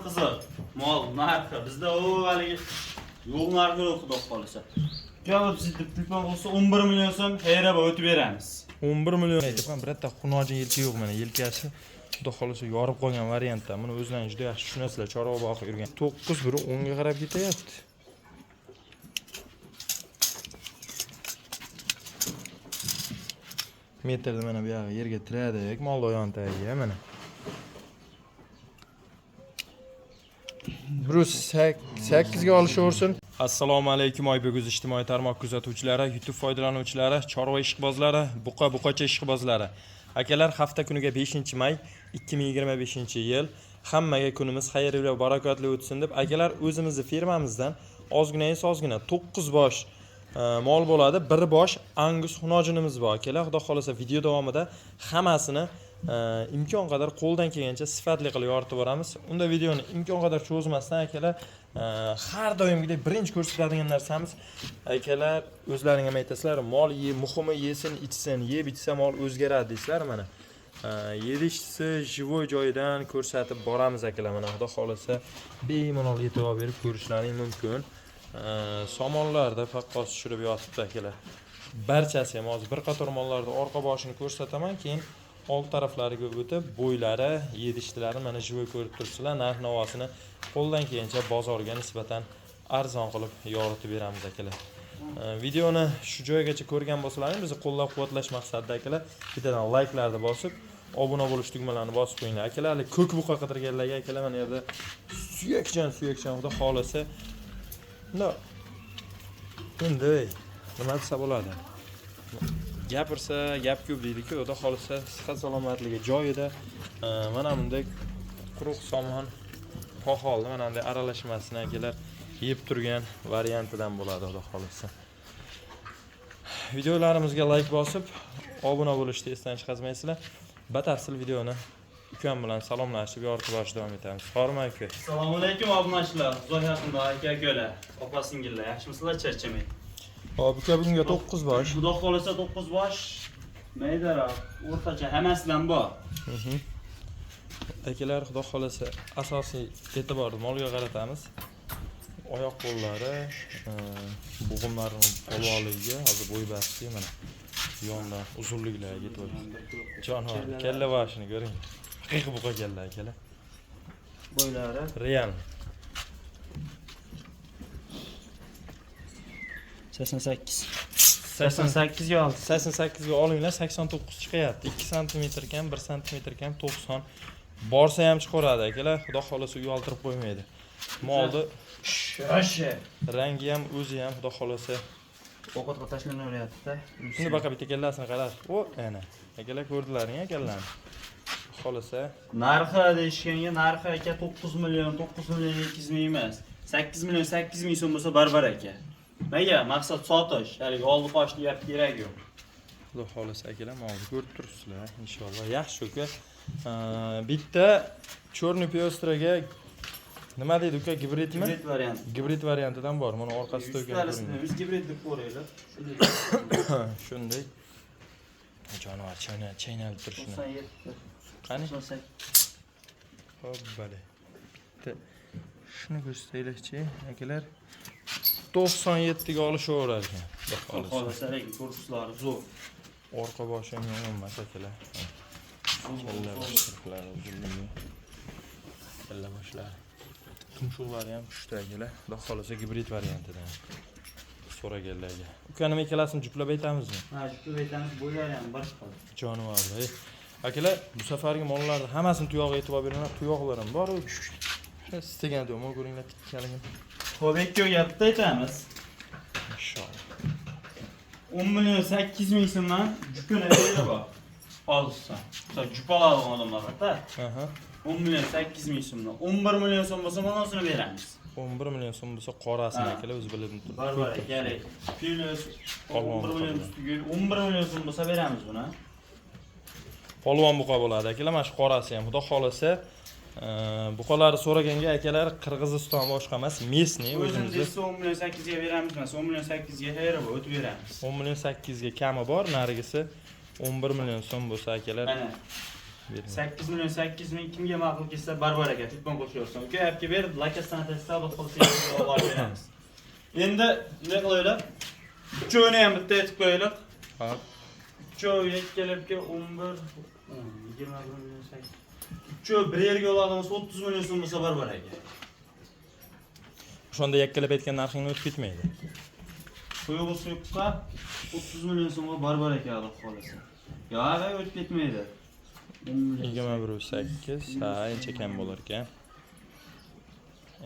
Qizil, mol narxi bizda u haligi yo'l narxi yo'q, xudo xolisa. Kelib sizda pulpon bo'lsa 11 million so'm xayra o'tib beramiz. 11 million aytibman, birorta xunojin yelka yo'q mana, yelkasi xudo xolisa yorib qolgan variantda. Buni o'zlaringiz juda yaxshi tushunasizlar, chorva boqib yurgan. 9 biri 10 ga qarab ketyapti. Metrda mana bu yoqqa yerga tiradik, mol doyon tagiga mana. Brus 8 ga olishaversin. Assalomu alaykum Oybeguz ijtimoiy tarmoq kuzatuvchilari, YouTube foydalanuvchilari, chorva ishqibozlari, buqa-buqacha ishqibozlari. Akalar, hafta kuniga 5-may 2025-yil hammaga kunimiz xayrli va barakotli o'tsin deb akalar o'zimizning firmamizdan ozgina 9 bosh mol bo'ladi, 1 bosh Angus xunojinimiz bor. Akalar, xudo xolasa video davomida hammasini imkon qadar qo'ldan kelgancha sifatli qilib yoritib boramiz. Unda videoni imkon qadar cho'zmasdan akalar, har doimgidek birinchi ko'rsatadigan narsamiz akalar, o'zlaringiz ham aytasizlar, mol muhimi yesin, ichsin, yeb ichsa mol o'zgaradi deysizlar mana. Yedishsi jivoy joyidan ko'rsatib boramiz akalar mana. Xudo xolasa bemalol e'tibor berib ko'rishlaring mumkin. Somonlarda faqat tushirib yotibdi akalar. Barchasi ham hozir bir qator mollarda orqa boshini ko'rsataman, keyin old taraflariga o'tib, bo'ylari, yedishtilari mana jivoy ko'rib turibsizlar. Narx-navosini qo'ldan kelgancha bozorga nisbatan arzon qilib yoritib beramiz akalar. Videoni shu joygacha ko'rgan bo'lsalaring, bizni qo'llab-quvvatlash maqsadida akalar, bittadan like'larni bosib, obuna bo'lish tugmalarini bosib qo'yinglar. Akalar, ko'k buqa qidirganlarga akalar mana yerda suyakchan xudo xolasa. Endi nima desa bo'ladi? Gapirsa gap ko'p deydi-ku, xudo xolasa sihat salomatligi joyida mana bunday quruq somon poxolni mana bunday aralashmasini akalar yeb turgan variantidan bo'ladi xudo xolasa. Videolarimizga like bosib, obuna bo'lishni esdan chiqarmaysizlar. Batafsil videoni ukam bilan salomlashib yoritib borishga davom etamiz. Xorma aka. Assalomu alaykum obunachilar. Uzoq yaqinda aka-ukalar, opa-singillar, yaxshimisizlar, charchamang. Hop, uka bunga 9 bosh. Xudo xolasa 9 bosh. Maydaroq, o'rtacha hammasidan bor. Akalar, xudo xolasa asosiy e'tiborni molga qaratamiz. Oyoq qo'llari, bo'g'imlarining polvonligiga, hozir bo'y basti mana. Yondan uzunliklariga yetyapti. Jonivor, kalla boshini ko'ring. Haqiqiy buqa kalla akalar. Bo'ylari real. 88 ga oldi. 88 ga olinglar, 89 chiqyapti. 2 sm kam, 1 sm kam 90. Borsa ham chiqaradi akalar. Xudo xolasa uyaltirib qo'ymaydi. Molni shosha. Rangi ham, o'zi ham xudo xolasa ovqatga tashlanaveryapti-da. Shuni baqa bitta kallasini qarab. O, ana. Akalar ko'rdilaring akalarni. Xolasa narxi deyishganga narxi aka 9 million 200 ming emas. 8 million 8 ming so'm bo'lsa barbar aka. Nega? Maqsad sotish. Haligi oldi qochni gap kerak yo'q. Xudo xolasa akalar, molni ko'rib turibsizlar, inshaalloh. Yaxshi uka. Bitta cho'rni pyostraga nima deydi uka, gibridmi? Gibrid variant. Gibrid variantidan bor. Mana orqasida turgan. Biz gibrid deb qo'yaylik. Shunday. Jonivor chaynalib turishini. 97. Qani? Hop, bale. Shuni ko'rsataylikchi, akalar. 97 ga olishaveradi. Xolasa lekin ko'rishlar zo'r. Orqa boshi ham yomon emas akalar. Kalla boshlari uzunligi. Kalla boshlari. Tumshuqlari ham kuchli akalar. Xudo xolasa gibrid variantidan. So'raganlarga. Uka nima ikkalasini juplab aytamizmi? Ha, juplab aytamiz, bo'ylari ham bir xil. Jonivorlar. Akalar, bu safargi mollarni hammasini tuyog'iga e'tibor beringlar. Tuyoqlarim bor. Istagan do'mo ko'ringlar tikkaligini. Xo'p, ikki gapni aytamiz. Inshaalloh. 10 million 8 ming so'mdan jukuni berib bor. Olsa. Misol jupaladi odamlar-da. 10 million 8 ming so'mdan 11 million so'm bo'lsa monosini beramiz. 11 million so'm bo'lsa qorasini akalar o'zi bilib turibdi. Barbar kerak. Plus 11 million ustiga 11 million so'm bo'lsa beramiz buni. Polvon buqa bo'ladi akalar, mana shu qorasi ham xudo xolasa buqalarni so'raganga akalar Qirg'iziston boshqa emas, Mesni o'zimiz 10 million 8 ga beramiz, emas 10 million 8 ga xayri bo'lib o'tib beramiz. 10 million 8 ga kami bor, narigisi 11 million so'm bo'lsa akalar. Mana Bering. 8 milyon 800 ming kimga ma'qul kelsa barbar aka telefon qo'shiyorsan. Uka appga ber, lakasdan tasavvur qilsangiz olib beramiz. Endi nima qilaylik? Uchovini ham bitta aytib qo'yaylik. Hop. Uchov yakkalabga 11 21 million 8. Uchov bir yerga oladigan 30 million so'm bo'lsa barbar aka. O'shanda yakkalab aytgan narxingni o'tib ketmaydi. Qo'yib so'qqa 30 million so'mga barbar aka olib qolasa. Yo, avay o'tib ketmaydi. 21.8 ha, ancha kam bo'lar ekan.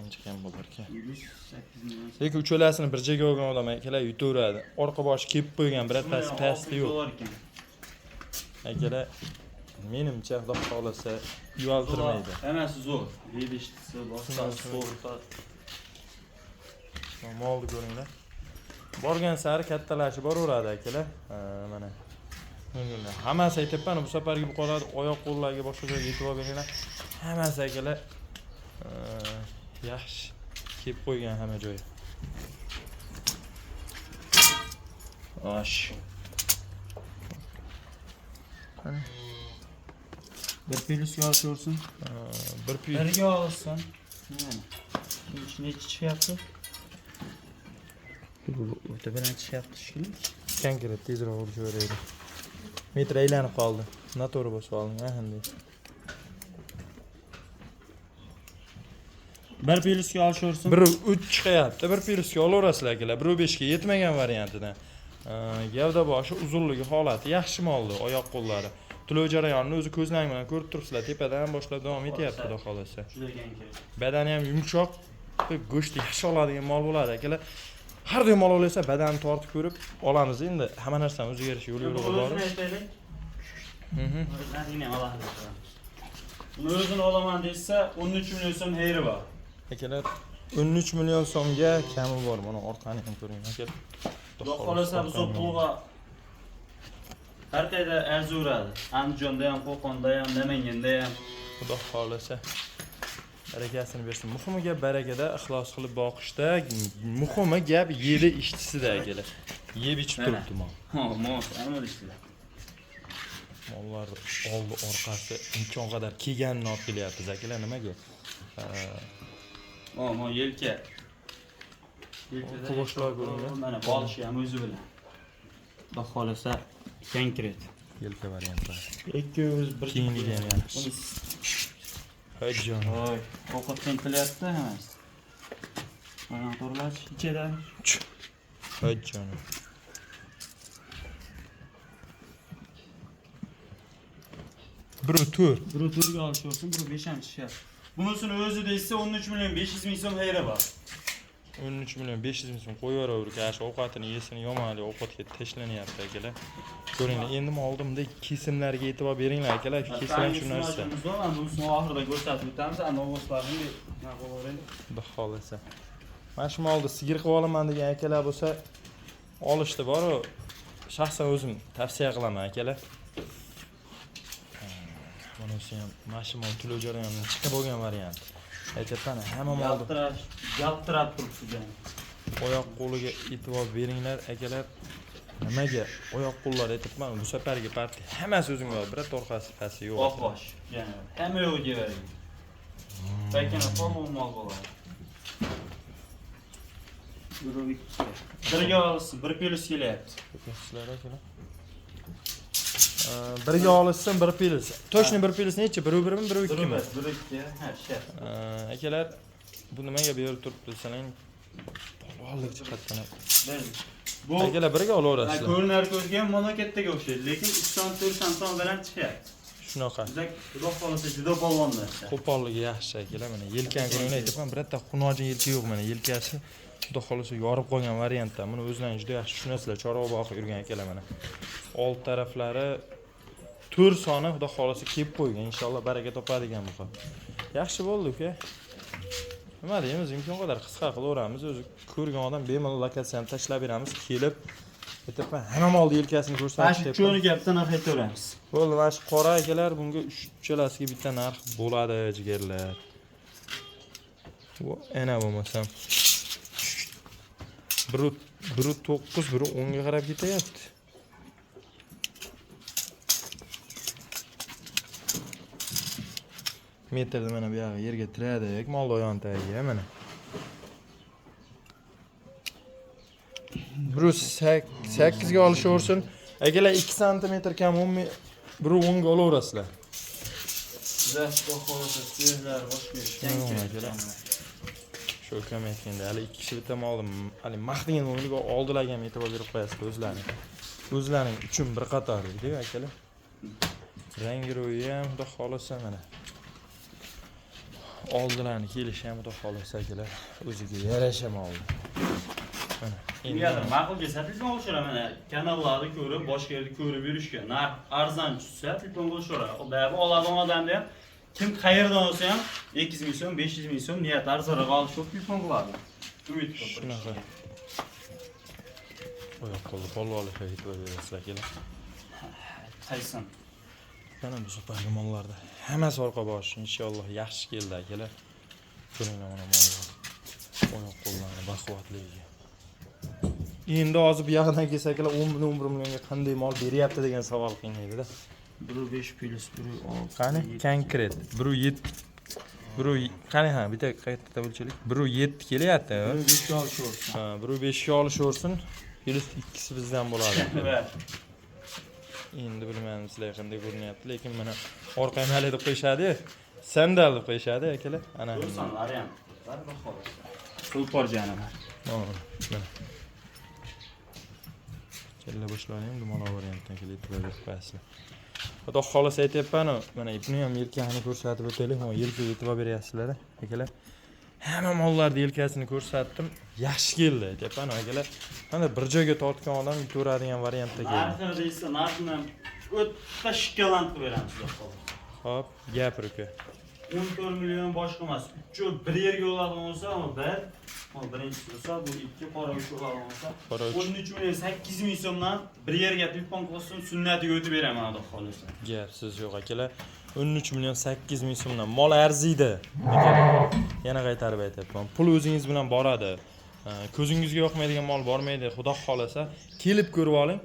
Ancha kam bo'lar ekan. 8 million. Lekin ucholasini bir joyga olgan odam akalar yutaveradi. Orqa boshi kelib qo'ygan, birontasi pasti yo'q. Akalar menimcha xudo xolasa yuvaltirmaydi. Hammasi zo'r. Yebishtisi, boshqa so'rta. Molni ko'ringlar. Borgan sari kattalashib boraveradi akalar. Mana. Hammasi aytibman, bu safargi bu qoladi, oyoq qo'llarga boshqa joyga yetib olganlar. Hammasi akalar yaxshi kelib qo'ygan hamma joyi. Osh. Qani. Bir pilusga olishursin. Bir pil. Birga olsin. Mana. Necha chiqyapti? Bu o'ta bilan chiqyapti shekilli. Konkret tezroq urishaveradi. Metr aylanib qoldi. Noto'g'ri bosib olding, endi. Bir pilusga olishursin. Bir 3 chiqyapti. Bir pilusga olaverasizlar akalar. 1.5 ga yetmagan variantidan. Gavda boshi, uzunligi, holati yaxshi moldi, oyoq qo'llari. Tulov jarayonini o'zi ko'zlang bilan ko'rib turibsizlar. Tepadan boshlab davom etyapti, xudo xolasa. Badani ham yumshoq, go'sht yaxshi oladigan mol bo'ladi akalar. Har doim mol olsa badanni tortib ko'rib olamiz. Endi hamma narsani o'ziga yarasha yo'l yo'li bor. Buni o'zini olaman desa 13 million so'm heyri bor. Akalar 13 million so'mga kami bor. Mana orqani ham ko'ring akalar. Xudo xolasa bu pulga har qayda arzaveradi. Andijonda ham, Qo'qonda ham, Namanganda ham. Xudo xolasa barakasini bersin. Muhimi gap barakada, ixlos qilib boqishda, muhimi gap yedi ishchisida akalar. Yeb ichib turibdi mol. Ha, mol, amir ishlar. Mollar oldi orqasi imkon qadar kelganini olib kelyapmiz akalar, nimaga? Mo yelka. Qulochlar ko'ringlar. Mana bolishi ham o'zi bilan. Xudo xolasa konkret. Yelka varianti. Ikkoviz bir Kengligi ham yaxshi. Hajjon. Voy, ovqatdan qilyapti hammasi. Mana to'rlash ichidan. Hajjon. Bir turga olishsin, bir 5-chi shart. Bunisini o'zi deysa 13 million 500 ming so'm hayra bor. 13 million 500 ming so'm qo'yaveraver, gash ovqatini yesin, yomonlik ovqatga tashlanyapti akalar. Ko'ringlar, endi oldimda kesimlarga e'tibor beringlar akalar, kesim shu narsa. Bunisini oxirida ko'rsatib o'tamiz, ana o'zlarini nima qilaveraylik. Xudo xolasa. Mana shu molni sigir qilib olaman degan akalar bo'lsa, olishdi bor-ku. Shaxsan o'zim tavsiya qilaman akalar. Bunisi ham mashimol tulov jarayonidan chiqib bo'lgan variant. Aytayapman, hamma molni yaltirab turibdi. Oyoq qo'liga e'tibor beringlar akalar. Nimaga? Oyoq qo'llar aytayapman, bu safargi partiya hammasi o'zimga bor, bitta orqasi pasti yo'q. Oq bosh. Ya'ni hamma yo'lga bering. Bakana formal mol bo'ladi. Birga olsin, bir pilis kelyapti. Sizlar akalar. Birga olishsin, bir pilis. Toshni bir pilis necha? 1.1mi, 1.2mi? 1.2, ha, shart. Akalar, bu nimaga berib turibdi desalang, polvonlik jihatdan. Bu akalar birga olaverasizlar. Ko'rinar ko'zga ham mamlakatdagi o'xshaydi, lekin 3 ton bilan chiqyapti. Shunaqa. Bizlar xudo xolasa juda polvonlar. Qo'polligi yaxshi akalar, mana yelkani ko'ringlar, aytibman, bitta xunojin yelka yo'q, mana yelkasi xudo xolasa yorib qo'ygan variantda. Buni o'zlaringiz juda yaxshi tushunasizlar, chorva boqib yurgan akalar mana. Old taraflari 4 soni xudo xolasa kelib qo'ygan, inshaalloh baraka topadigan bu. Yaxshi bo'ldi uka. Nima deymiz, imkon qadar qisqa qilaveramiz, o'zi ko'rgan odam bemalol lokatsiyani tashlab beramiz, kelib aytibman, hamma molni yelkasini ko'rsatib, Cho'ni gapdan narx aytaveramiz. bo'ldi, mana shu qora akalar, bunga uchalasiga bitta narx bo'ladi, jigarlar. Bu ana bo'lmasam 1.9, 1.10 ga qarab ketyapti. metrda mana bu yoqqa yerga tiradik, mol do'yon tagiga mana. 8 ga olishaversin. Akalar 2 sm kam 10 ga olaverasizlar. Sizlar xohlasizlar, sizlar boshqa Shu kam aytganda hali 2 kishi bitta molni hali maqtagan o'yiniga oldilarga ham e'tibor berib qo'yasizlar o'zlaring. O'zlaring uchun bir qator edi-ku akalar. Rangi ro'yi ham xudo xolasa mana. Oldilarni kelishi ham xudo xolasa akalar. O'ziga yarasha moldi. Mana. Endi ma'qulga satilgan o'shara mana kanallarni ko'rib, boshqa yerda ko'rib yurishgan. Narx arzon tushsa, telefonga o'shara. Xudoy oladigan odamda ham kim qayerdan olsa ham 200 ming so'm, 500 ming so'm niyat arzonroq olish ko'p telefon qiladi. Umid qilib. Shunaqa. Oyoq qo'lni polvon olishga e'tibor berasizlar akalar. Qaysin? Mana bu supergi mollarda hammasi orqa bosh inshaalloh yaxshi keldi akalar. Ko'ringlar mana mollar. Oyoq qo'llarni baquvvatligi. Endi hozir bu yoqdan kelsak-la 10 million 11 millionga qanday mol beryapti degan savol qiynaydi-da. 1.5 plus 1.6. Qani konkret 1.7 qani ha bitta qayerda o'lchaylik 1.7 kelyapti. 1.5 ga olishaversin. Ha 1.5 ga olishaversin. Plus ikkisi bizdan bo'ladi. Endi bilmayman sizlar qanday ko'rinyapti, lekin mana orqaga nima deb qo'yishadi? Sandal deb qo'yishadi akalar. Ana. Sanlar ham. Barba xolos. Sulpor janalar. Mana. Kella boshlaring, dumaloq variantdan kelib qo'yasizlar. Xudo xolos aytyapman, mana ipni ham yelkasini ko'rsatib o'taylik. Mana yelkaga e'tibor beryapsizlar, akalar. Hamma mollarni yelkasini ko'rsatdim. Yaxshi keldi aytyapman, akalar. Mana bir joyga tortgan odam yutaveradigan variantda keldi. Narxini deysa, narxini o'ta shikkalantib beramiz, xudo xolos. Xo'p, gapir uka. 14 million boshqa emas. 3 bir yerga oladigan bo'lsa, birinchisi bo'lsa, bu ikki qora uch oladigan bo'lsa, 13 million 8 ming so'mdan bir yerga telefon qilsin, sunnatiga o'tib beraman, xudo xolasa. Gap siz yo'q akalar. 13 million 8 ming so'mdan mol arziydi. Yana qaytarib aytyapman. Pul o'zingiz bilan boradi. Ko'zingizga yoqmaydigan mol bormaydi. Xudo xolasa kelib ko'rib oling.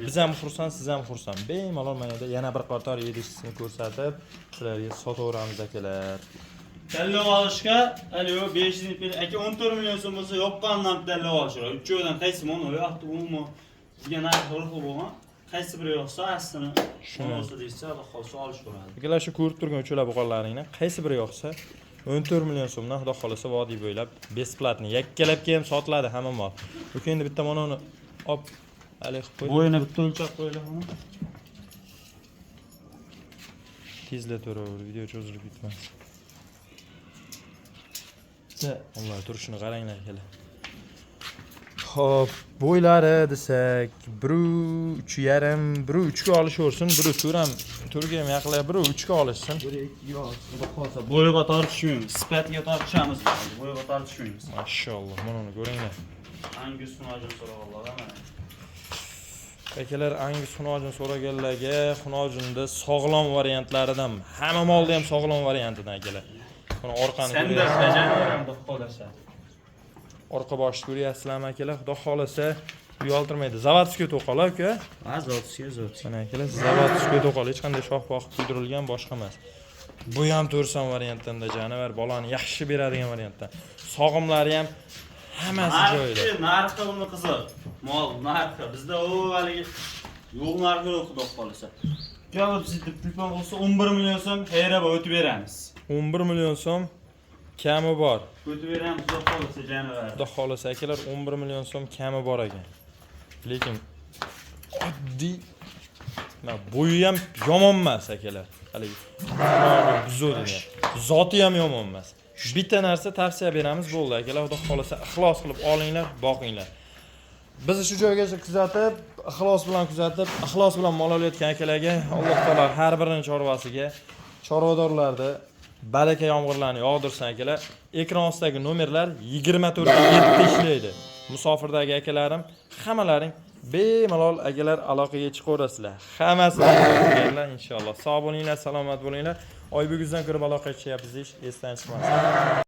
Biz ham xursand, siz ham xursand. Bemalol mana yana bir qator yedisini ko'rsatib, sizlarga sotaveramiz akalar. Tanlov olishga, alo 500 ming aka 14 million so'm bo'lsa, yoqqandan tanlov olishlar. Uchovidan qaysi mol yo'qdi, umuman degan narx to'g'ri bo'lgan. Qaysi biri yo'qsa, aslini olsa deysa, xudo xolasa olish bo'ladi. Akalar shu ko'rib turgan uchola buqonlaringni qaysi biri yo'qsa 14 million so'mdan xudo xolasa vodiy bo'ylab besplatni yakkalabga ham sotiladi hamma mol. O'sha endi bitta mononi op ali qilib qo'ying. Bo'yini bitta o'lchab qo'yinglar mana. Tezlataver, video cho'zilib ketmas. Alloh turishini qaranglar akalar. Xo'p, bo'ylari desak, 1.5, 1.3 ga olishaversin, 1.4 ham turga ham yaqinlab 1.3 ga olishsin. 1.2 yo'q, xudo xolasa bo'yiga tortishmaymiz, sifatga tortishamiz, bo'yiga tortishmaymiz. Mashalloh, mana uni ko'ringlar. Angus xunojin so'raganlar mana. Akalar Angus xunojin so'raganlarga xunojinda sog'lom variantlaridan, hamma molda ham sog'lom variantidan akalar. Buni orqani ko'ryapsizlar, xudo xolasa. Orqa boshni ko'ryapsizlarmi akalar? Xudo xolasa uyaltirmaydi. Zavodskiy to'qolar aka. Ha, zavodskiy. Mana akalar, zavodskiy to'qol hech qanday shoh-poq kuydirilgan boshqa emas. Bu ham 4 variantdan janavar bolani yaxshi beradigan variantdan. Sog'imlari ham hammasi joyida. Narxi uni qiziq. Mol narxi bizda u haligi yo'q narxi yo'q, xudo xolasa. Kelib sizga telefon bo'lsa 11 million so'm hayraba o'tib beramiz. 11 million so'm kami bor. O'tib beramiz, xudo xolasa janavar. Xudo xolasa akalar 11 million so'm kami bor ekan. Lekin oddiy bo'yi ham yomon emas akalar. Haligi buzodiga. Zoti ham yomon emas. Bitta narsa tavsiya beramiz bo'ldi akalar. Xudo xolasa ixlos qilib olinglar, boqinglar. Bizni shu joygacha kuzatib, ixlos bilan kuzatib, ixlos bilan mol olayotgan akalarga Alloh taolo har birining chorvasiga, chorvadorlarda baraka yomg'irlarni yog'dirsin akalar. Ekran ostidagi nomerlar 24/7 ishlaydi. Musofirdagi akalarim, hammalaring bemalol akalar aloqaga chiqaverasizlar. Hammasidan ko'rganlar inshaalloh. Sog' bo'linglar, salomat bo'linglar. Oybeguzdan ko'rib aloqa qilishyapsiz, esdan chiqmasin.